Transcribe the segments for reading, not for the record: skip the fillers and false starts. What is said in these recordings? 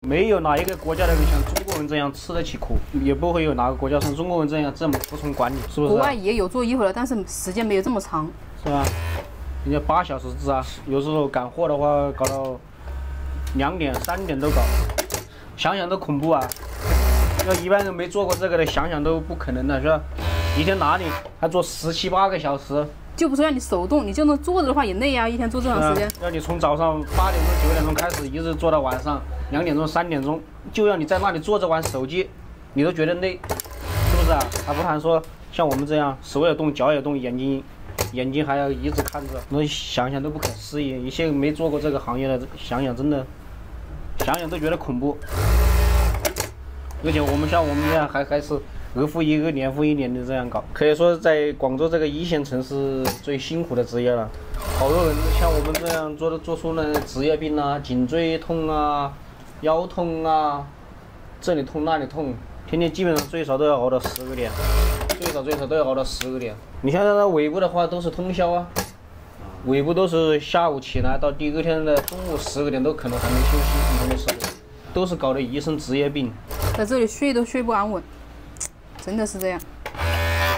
没有哪一个国家的人像中国人这样吃得起苦，也不会有哪个国家像中国人这样这么服从管理，是不是？国外也有做衣服的，但是时间没有这么长，是吧？人家8小时制啊，有时候赶货的话搞到2点、3点都搞，想想都恐怖啊！要一般人没做过这个的，想想都不可能的，是吧？一天哪里还做17、8个小时？就不是让你手动，你就能坐着的话也累啊，一天做这长时间。要你从早上8点钟、9点钟开始，一直做到晚上2点钟、3点钟，就要你在那里坐着玩手机，你都觉得累，是不是啊？还不谈说像我们这样手也动、脚也动、眼睛还要一直看着，我想想都不可思议。一些没做过这个行业的，想想真的，想想都觉得恐怖。而且我们像我们这样还是日复一日、年复一年的这样搞，可以说在广州这个1线城市最辛苦的职业了。好多人像我们这样做出了职业病啊，颈椎痛啊、腰痛啊，这里痛那里痛，天天基本上最少都要熬到10个点，最少都要熬到10个点。你像那尾部的话都是通宵啊，尾部都是下午起来到第二天的中午10个点都可能还没休息，还没吃，都是搞得一身职业病。在这里睡都睡不安稳，真的是这样。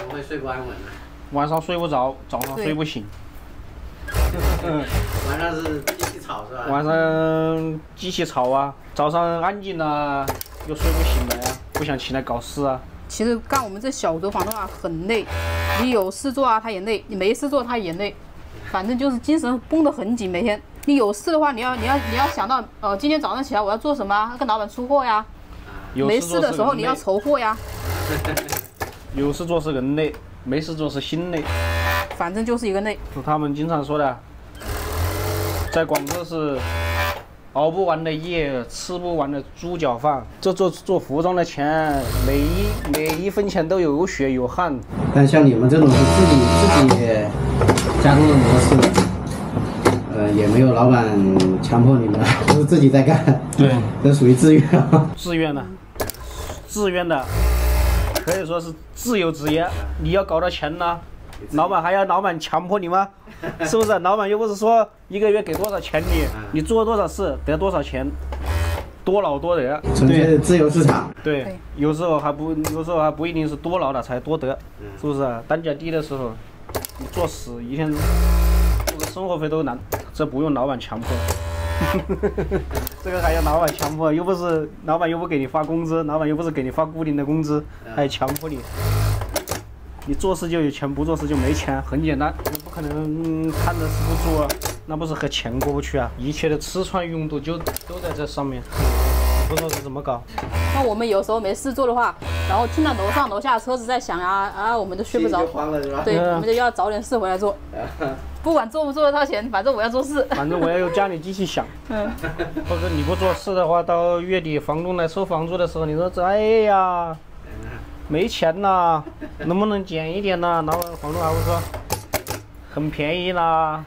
不会睡不安稳啊？晚上睡不着，早上睡不醒。晚上是机器吵是吧？晚上机器吵啊，早上安静啊，又睡不醒了呀，不想起来搞事啊。其实干我们这小作坊的话很累，你有事做啊，他也累；你没事做，他也累。反正就是精神绷得很紧，每天。你有事的话，你要想到，今天早上起来我要做什么？跟老板出货呀。没事的时候你要筹货呀。有事做是人累，没事做是心累。反正就是一个累。是他们经常说的，在广州是熬不完的夜，吃不完的猪脚饭。这做服装的钱，每一分钱都有血有汗。但像你们这种是自己加工的模式，也没有老板强迫你们，都是自己在干。对，这属于自愿。自愿的，自愿的，可以说是自由职业。你要搞到钱呢，老板强迫你吗？是不是？老板又不是说1个月给多少钱你做多少事得多少钱，多劳多得。纯粹的自由市场。对，有时候还不一定是多劳了才多得，是不是？单价低的时候，你做死一天付个生活费都难，这不用老板强迫。这个还要老板强迫，又不是老板又不给你发工资，老板又不是给你发固定的工资，还强迫你。你做事就有钱，不做事就没钱，很简单，那不可能看着是不做，那不是和钱过不去啊！一切的吃穿用度就都在这上面，不知道是怎么搞。那我们有时候没事做的话，然后听到楼上楼下的车子在响啊，我们都睡不着。对，我们就要找点事回来做。不管做不做得到钱，反正我要做事。反正我要有家里机器响。或者你不做事的话，到月底房东来收房租的时候，你说哎呀，没钱呐，能不能减一点呐？然后房东还会说很便宜啦，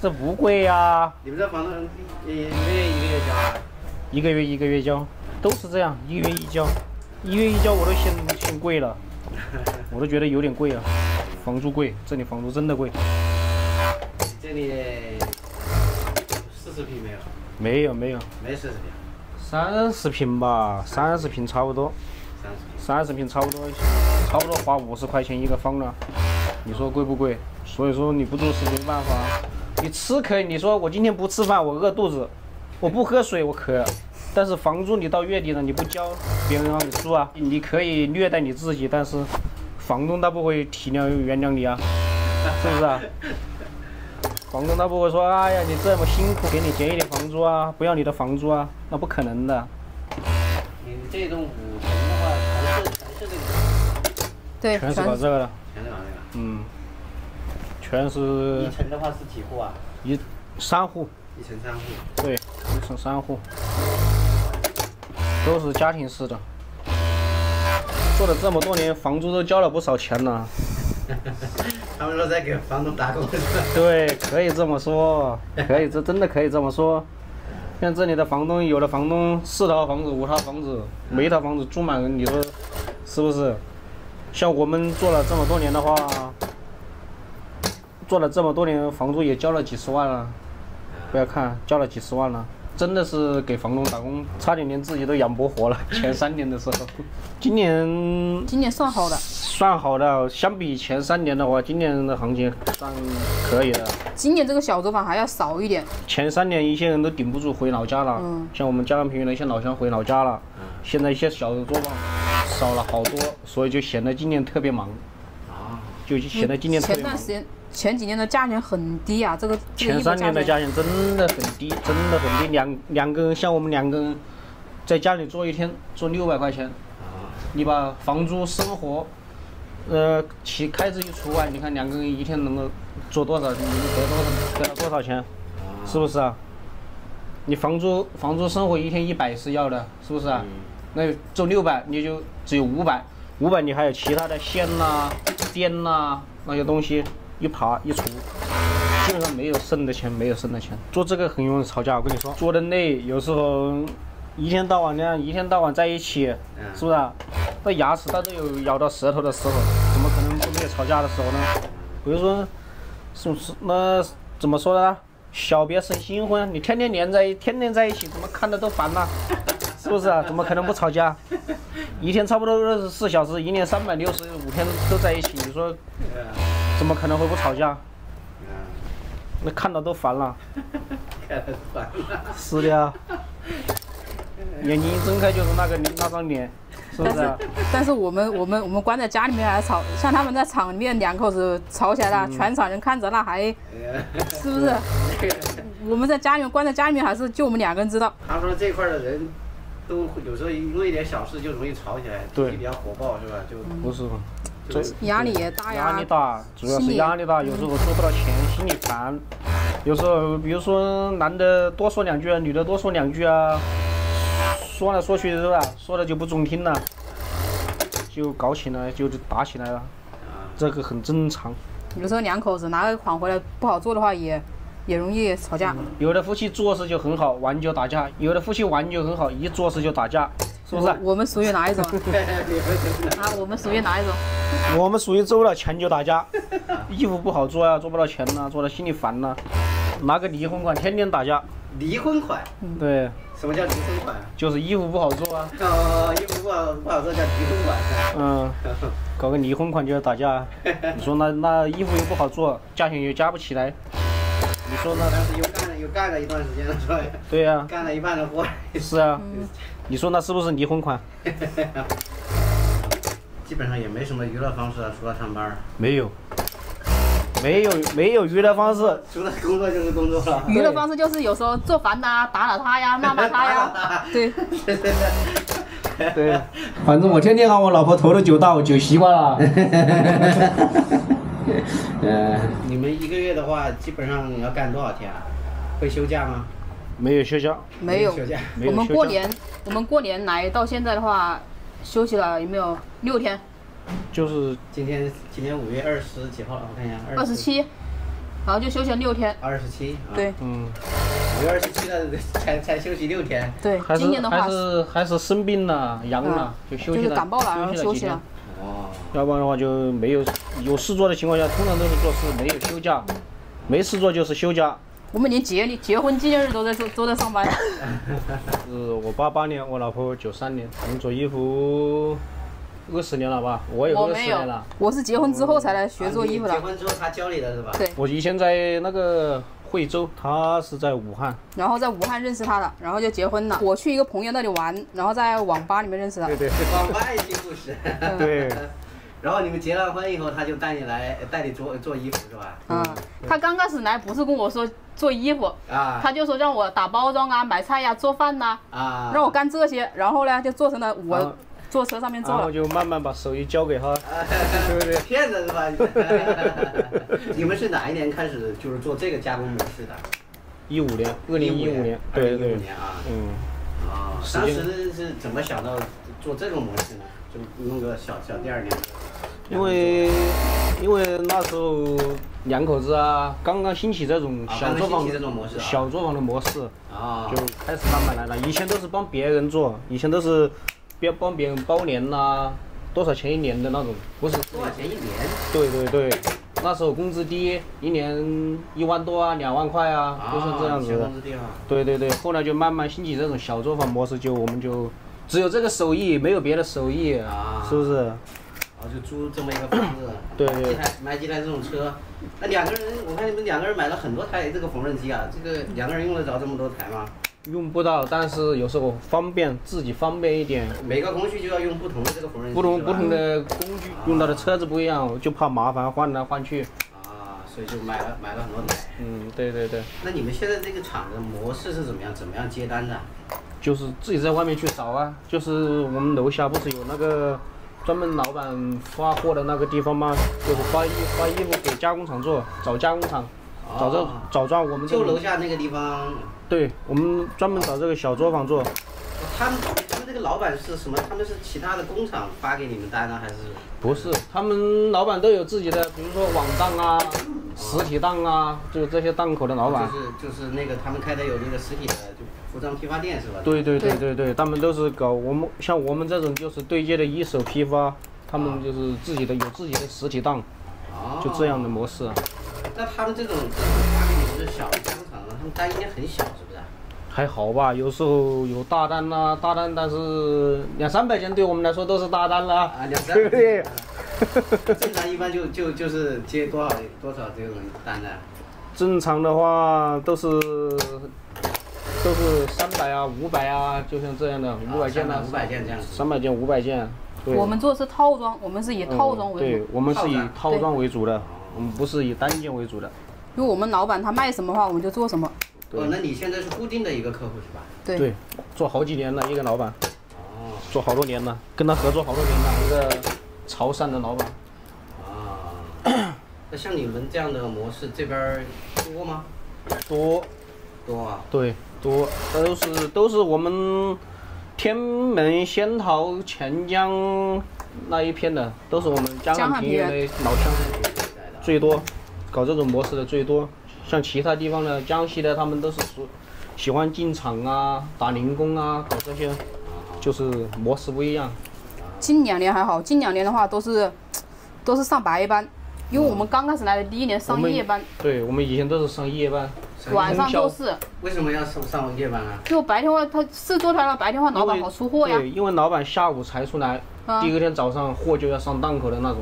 这不贵呀。你们这房东一个月交啊？一个月交，都是这样，1月1交，1月1交我都嫌贵了，我都觉得有点贵了，房租贵，这里房租真的贵。这里40平没有？没40平。30平吧，30平差不多。30平差不多花50块钱一个方了，你说贵不贵？所以说你不做事没办法，你吃可以，你说我今天不吃饭我饿肚子，我不喝水我渴，但是房租你到月底了你不交，别人让你住啊，你可以虐待你自己，但是房东他不会体谅原谅你啊，是不是啊？房东他不会说哎呀你这么辛苦给你减一点房租啊，不要你的房租啊，那不可能的。你这栋5层的话，全是这个。对，全是搞这个的。全是搞这个。全是。1层的话是几户啊？3户。1层3户。对，1层3户，都是家庭式的。做了这么多年，房租都交了不少钱了。他们说在给房东打工。对，可以这么说，这真的可以这么说。像这里的房东，有的房东4套房子、5套房子，每一套房子住满人，你说是不是？像我们做了这么多年的话，房租也交了几十万了。不要看，交了几十万了。真的是给房东打工，差点连自己都养不活了。前3年的时候，今年算好的，算好的，相比前3年的话，今年的行情算可以的。今年这个小作坊还要少一点。前3年一些人都顶不住回老家了，像我们嘉安平原的一些老乡回老家了，现在一些小作坊少了好多，所以就显得今年特别忙。就显得今年特别忙。前几年的价钱很低啊，这个前3年的价钱真的很低，真的很低。两个人像我们2个人在家里做一天做600块钱，你把房租、生活，其开支一除外，你看2个人一天能够做多少？你得了多少钱？是不是啊？你房租、生活一天100是要的，是不是啊？那做600你就只有500，500你还有其他的线呐、电呐那些东西。一爬一除，基本上没有剩的钱，做这个很容易吵架，我跟你说，做的累，有时候一天到晚在一起，是不是啊？那牙齿它都有咬到舌头的时候，怎么可能不没有吵架的时候呢？比如说，那怎么说呢？小别胜新婚，你天天在一起，怎么看着都烦了，是不是啊？怎么可能不吵架？一天差不多24小时，1年365天都在一起，你说？怎么可能会不吵架？那看到都烦了。是的呀，眼睛一睁开就是那张脸，是不是啊？但是我们关在家里面还吵，像他们在厂里面2口子吵起来了，全场人看着那还，是不是？我们在家里面关在家里面还是就我们2个人知道。他说这块的人都有时候因为一点小事就容易吵起来，对，比较火爆是吧？就不是。压力也大呀，压力大，主要是压力大，有时候做不到钱，心里烦。有时候，比如说男的多说2句啊，女的多说2句啊，说来说去是吧？说了就不中听了，就搞起来，就打起来了，这个很正常。有时候2口子拿个款回来不好做的话，也容易吵架。有的夫妻做事就很好，玩就打架；有的夫妻玩就很好，一做事就打架。是不是？我们属于哪一种？我们属于哪一种？我们属于做了钱就打架，衣服不好做啊，做不到钱呐，做到心里烦呐，拿个离婚款天天打架。离婚款？对。什么叫离婚款？就是衣服不好做啊。衣服不好做叫离婚款。搞个离婚款就要打架。你说那衣服又不好做，价钱又加不起来。你说那？但是又干了一段时间了，是吧？对呀。干了一半的活。是啊。你说那是不是离婚款？基本上也没什么娱乐方式啊，除了上班。没有娱乐方式，除了工作就是工作了。娱乐方式就是有时候做饭呐，打他呀，骂他呀。对。对。反正我天天让我老婆头都9道9习惯了。你们1个月的话，基本上要干多少天啊？会休假吗？没有休假。没有休假。我们过年来到现在的话，休息了有没有6天？就是今天5月20几号了？我看一下，27，然后就休息了6天。27。对。5月27了才休息6天。对。今年的话还是生病了、阳了就休息了。就是感冒了，然后休息了。要不然的话就没有事做的情况下，通常都是做事，没有休假，没事做就是休假。我们连结婚纪念日都在上班。我88年，我老婆93年，我们做衣服20年了吧？我有20年了。我是结婚之后才来学做衣服的。结婚之后他教你的是吧？对。我以前在那个惠州，他是在武汉。然后在武汉认识他的，然后就结婚了。我去一个朋友那里玩，然后在网吧里面认识的。对。网吧爱情故事。对。然后你们结了婚以后，他就带你做衣服是吧？他刚开始来不是跟我说做衣服他就说让我打包装啊、买菜呀、做饭呐让我干这些，然后呢就做成了我坐车上面做了。然后就慢慢把手艺交给他，对不对？骗子是吧？你们是哪一年开始就是做这个加工模式的？2015年。对。2015年啊。当时是怎么想到做这种模式呢？就弄个小店儿呢？因为那时候2口子啊，刚刚兴起这种小作坊的模式就开始慢慢来了。以前都是帮别人做，以前都是帮别人包年呐，多少钱1年的那种，不是多少钱1年？对。那时候工资低，一年1万多啊，2万块啊，都是这样子的。对对对，后来就慢慢兴起这种小作坊模式，我们就只有这个手艺，没有别的手艺，是不是？就租这么一个房子，对对，买几台这种车，那2个人，我看你们2个人买了很多台这个缝纫机啊，这个2个人用得着这么多台吗？用不到，但是有时候方便，自己方便一点。每个工序就要用不同的这个缝纫机，不同的工具，用到的车子不一样，就怕麻烦，换来换去。所以就买了很多台。对对对。那你们现在这个厂的模式是怎么样接单的？就是自己在外面去找啊，就是我们楼下不是有那个专门老板发货的那个地方吗？就是发衣服给加工厂做，找加工厂，找我们就楼下那个地方。对，我们专门找这个小作坊做。他们这个老板是什么？他们是其他的工厂发给你们单呢，还是？不是，他们老板都有自己的，比如说网档啊、实体档啊，就这些档口的老板。就是那个他们开的有那个实体的就服装批发店是吧？对，他们都是搞像我们这种就是对接的一手批发，他们就是有自己的实体档，就这样的模式。那他们这种发给你们的小加工厂呢，他们单应该很小，是不是？还好吧，有时候有大单啦，但是200-300件对我们来说都是大单了。200-300件。正常一般就是接多少这种单呢？正常的话都是300啊、500啊，就像这样的500件啊，500件这样子。300件、500件。对。我们做的是套装，我们是以套装为主。对，我们是以套装为主的，我们不是以单件为主的。因为我们老板他卖什么话，我们就做什么。那你现在是固定的一个客户是吧？对，做好几年了，一个老板。做好多年了，跟他合作好多年了，一个潮汕的老板。那像你们这样的模式这边多吗？多啊。对，多，都是我们天门、仙桃、钱江那一片的，都是我们江汉平原的老乡最多，搞这种模式的最多。像其他地方的江西的，他们都是喜欢进厂啊、打零工啊，搞这些，就是模式不一样。近2年还好，近2年的话都是上白班，因为我们刚开始来的第1年上夜班。对，我们以前都是上夜班，晚上做事。为什么要上夜班啊？就白天话他事做出来了，白天话老板好出货呀。对，因为老板下午才出来，第二天早上货就要上档口的那种。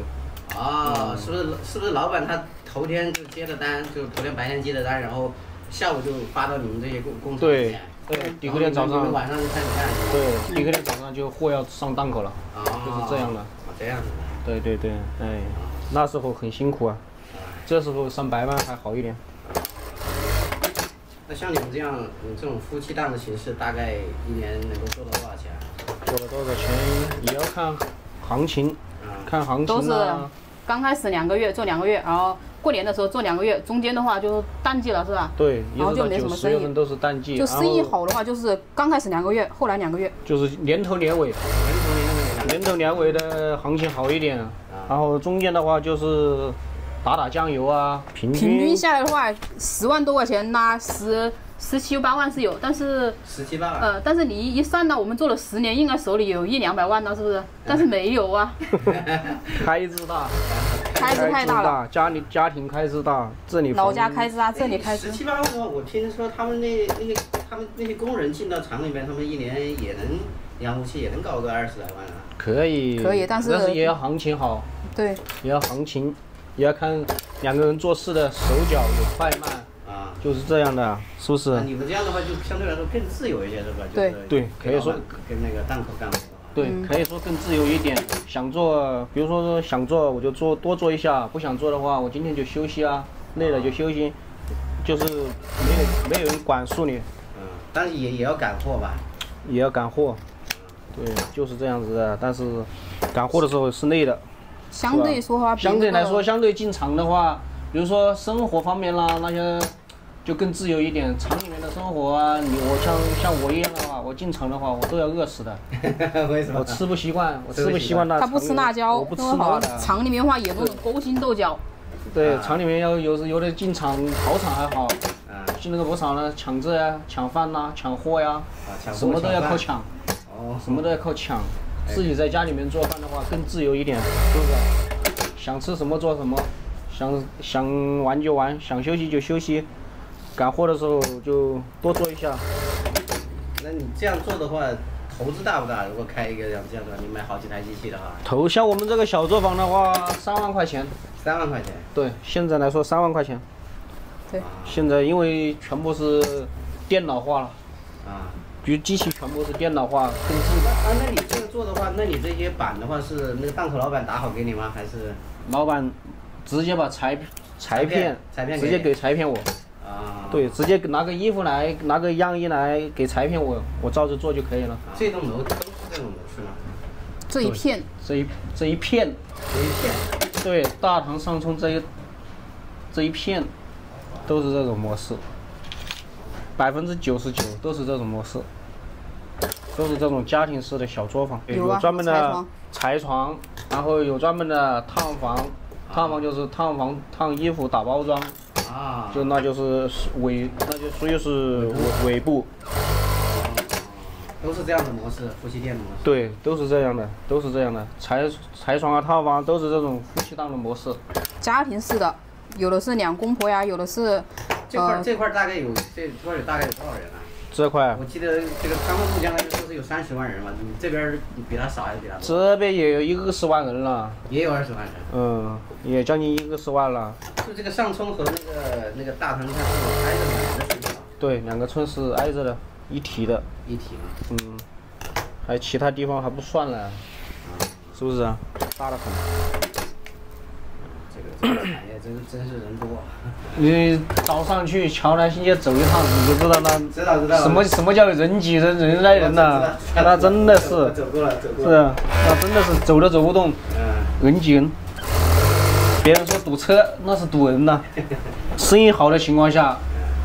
是不是老板他头天就接的单，就头天白天接的单，然后下午就发到你们这些工厂里面。对，第二天早上晚上就开始干。对，第二天早上就货要上档口了，就是这样的。这样子。对，那时候很辛苦啊，这时候上白班还好一点。那像你们这种夫妻档的形式，大概1年能够做到多少钱？做了多少钱也要看行情，看行情啊。都是刚开始2个月做2个月，然后过年的时候做2个月，中间的话就是淡季了，是吧？对，然后就没什么生意。9、10月份都是淡季。就生意好的话，就是刚开始2个月，后来2个月。就是年头年尾的行情好一点，然后中间的话就是打酱油啊，平均下来的话，10万多块钱那17、18万是有，但是17、18万，但是你一算呢，我们做了10年，应该手里有100-200万了，是不是？但是没有啊。开支大，开支太大了，家庭开支大，这里老家开支大，这里开支。17、18万的话，我听说他们那些工人进到厂里面，他们1年也能养活起，也能搞个20来万啊。可以，但是也要行情好。对，也要行情，也要看2个人做事的手脚有快慢啊，就是这样的，是不是？你们这样的话就相对来说更自由一些，是吧？对，可以说跟那个档口干活。对，可以说更自由一点。想做，比如说想做我就多做一下，不想做的话，我今天就休息啊，累了就休息，就是没有人管束你。但是也要赶货吧？也要赶货。对，就是这样子的，但是赶货的时候是累的。相对说话，相对来说，相对进厂的话，比如说生活方面啦，那些就更自由一点。厂里面的生活啊，我像我一样的话，我进厂的话，我都要饿死的。为什么？我吃不习惯那。他不吃辣椒，我不吃辣的。厂里面的话也不能勾心斗角。对，厂里面有的进厂跑场还好，进那个跑场呢，抢这呀、抢饭呐、抢货呀，什么都要靠抢。什么都要靠抢，自己在家里面做饭的话更自由一点，是不是？想吃什么做什么，想玩就玩，想休息就休息，干活的时候就多做一下。那你这样做的话，投资大不大？如果开一个这样的，你买好几台机器的话，像我们这个小作坊的话，3万块钱。3万块钱。对，现在来说3万块钱。对。现在因为全部是电脑化了。啊。就机器全部是电脑化控制。那你这个做的话，那你这些板的话是那个档口老板打好给你吗？还是？老板直接把裁片直接给裁片我。啊。对，直接拿个衣服来，拿个样衣来给裁片我照着做就可以了。这种模都是这种模式吗？这一片。这一片。对，大唐上冲这一片都是这种模式，99%都是这种模式，都是这种家庭式的小作坊。有专门的裁床，然后有专门的烫房，烫房就是烫衣服打包装。啊，那就属于是尾部，都是这样的模式，夫妻店的模式。对，都是这样的，裁床啊、套房都是这种夫妻档的模式。家庭式的，有的是2公婆呀，有的是。这块大概有大概有多少人啊？这块。我记得这个康复将来说是有30万人嘛，你这边比他少还是比他多？这边也有20万人了。也有20万人。嗯，也将近20万了。就这个上冲和那个大唐它是挨着的2个村。对，2个村是挨着的，一体的。一体嘛。嗯，还其他地方还不算呢，是不是啊？大得很。这个产业真是人多。你早上去桥南新街走一趟，你就知道那知道什么叫人挤人，人来人呐，那真的是。走过了。是，那真的是走都走不动，人挤人。别人说堵车，那是堵人呐。生意好的情况下，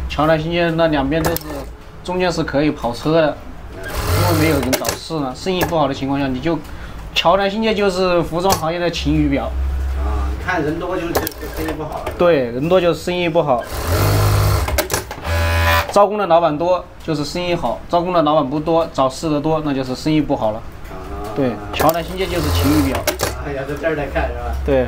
桥南新街那2边都是中间是可以跑车的，因为没有人找事呢。生意不好的情况下，你就桥南新街就是服装行业的晴雨表。看人多就生意不好了。对，人多就是生意不好。招工的老板多就是生意好，招工的老板不多，找事的多，那就是生意不好了。对，桥南新街就是晴雨表。要在这儿来看是吧？对。